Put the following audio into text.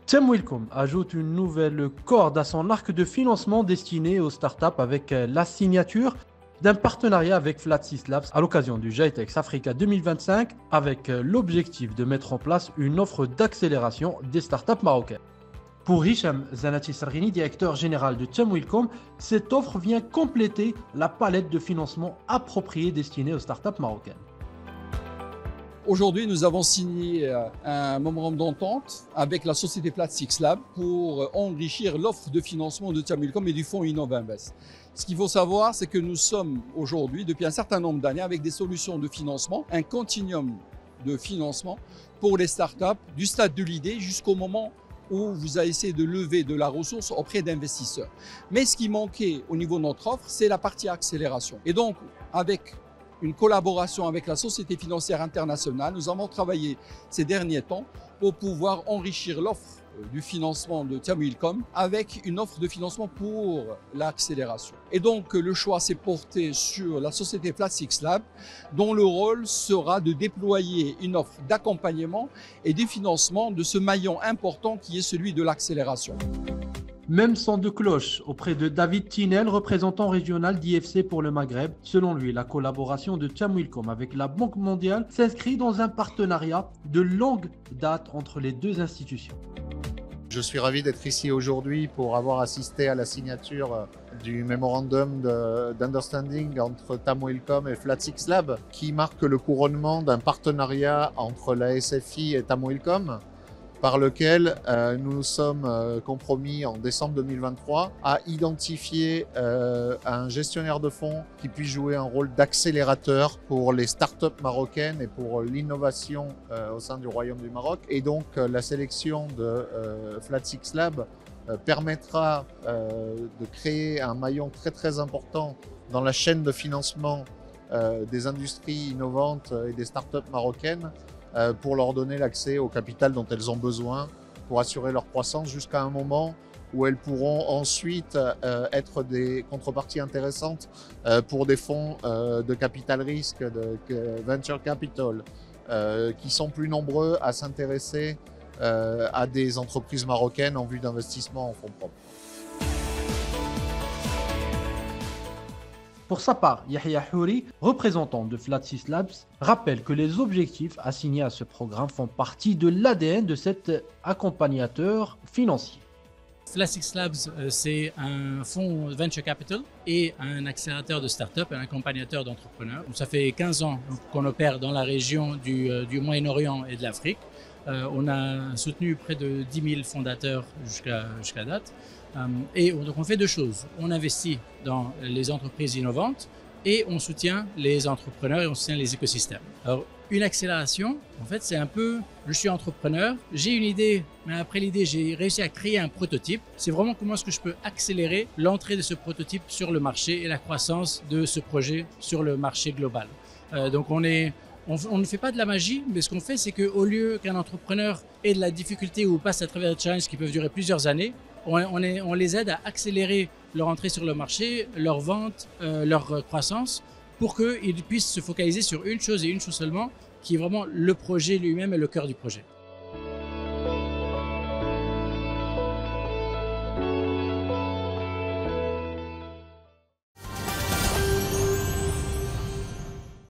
Temwilcom ajoute une nouvelle corde à son arc de financement destiné aux startups avec la signature d'un partenariat avec Flat6 Labs à l'occasion du GITEX Africa 2025 avec l'objectif de mettre en place une offre d'accélération des startups marocaines. Pour Hicham Zanati Sarghini, directeur général de Temwilcom, cette offre vient compléter la palette de financement appropriée destinée aux startups marocaines. Aujourd'hui, nous avons signé un mémorandum d'entente avec la société Flat6 Labs pour enrichir l'offre de financement de Temwilcom et du fonds Innovinvest. Ce qu'il faut savoir, c'est que nous sommes aujourd'hui, depuis un certain nombre d'années, avec des solutions de financement, un continuum de financement pour les startups du stade de l'idée jusqu'au moment où vous avez essayé de lever de la ressource auprès d'investisseurs. Mais ce qui manquait au niveau de notre offre, c'est la partie accélération. Et donc, avec une collaboration avec la Société financière internationale, nous avons travaillé ces derniers temps pour pouvoir enrichir l'offre du financement de Temwilcom avec une offre de financement pour l'accélération. Et donc le choix s'est porté sur la société Flat6 Labs, dont le rôle sera de déployer une offre d'accompagnement et de financement de ce maillon important qui est celui de l'accélération. Même son de cloche auprès de David Tinel, représentant régional d'IFC pour le Maghreb. Selon lui, la collaboration de Temwilcom avec la Banque mondiale s'inscrit dans un partenariat de longue date entre les deux institutions. Je suis ravi d'être ici aujourd'hui pour avoir assisté à la signature du mémorandum d'understanding entre Temwilcom et Flat6 Labs qui marque le couronnement d'un partenariat entre la SFI et Temwilcom, par lequel nous nous sommes compromis en décembre 2023 à identifier un gestionnaire de fonds qui puisse jouer un rôle d'accélérateur pour les startups marocaines et pour l'innovation au sein du Royaume du Maroc. Et donc la sélection de Flat6 Labs permettra de créer un maillon très important dans la chaîne de financement des industries innovantes et des startups marocaines, pour leur donner l'accès au capital dont elles ont besoin pour assurer leur croissance jusqu'à un moment où elles pourront ensuite être des contreparties intéressantes pour des fonds de capital risque, de venture capital, qui sont plus nombreux à s'intéresser à des entreprises marocaines en vue d'investissement en fonds propres. Pour sa part, Yahya Houri, représentant de Flat6 Labs, rappelle que les objectifs assignés à ce programme font partie de l'ADN de cet accompagnateur financier. Flat6 Labs, c'est un fonds venture capital et un accélérateur de start-up, un accompagnateur d'entrepreneurs. Ça fait 15 ans qu'on opère dans la région du Moyen-Orient et de l'Afrique. On a soutenu près de 10 000 fondateurs jusqu'à date. Et donc on fait deux choses. On investit dans les entreprises innovantes et on soutient les entrepreneurs et on soutient les écosystèmes. Alors une accélération, en fait, c'est un peu, je suis entrepreneur, j'ai une idée, mais après l'idée, j'ai réussi à créer un prototype. C'est vraiment comment est-ce que je peux accélérer l'entrée de ce prototype sur le marché et la croissance de ce projet sur le marché global. Donc on ne fait pas de la magie, mais ce qu'on fait, c'est qu'au lieu qu'un entrepreneur ait de la difficulté ou passe à travers des challenges qui peuvent durer plusieurs années, on les aide à accélérer leur entrée sur le marché, leur vente, leur croissance, pour qu'ils puissent se focaliser sur une chose et une chose seulement, qui est vraiment le projet lui-même et le cœur du projet.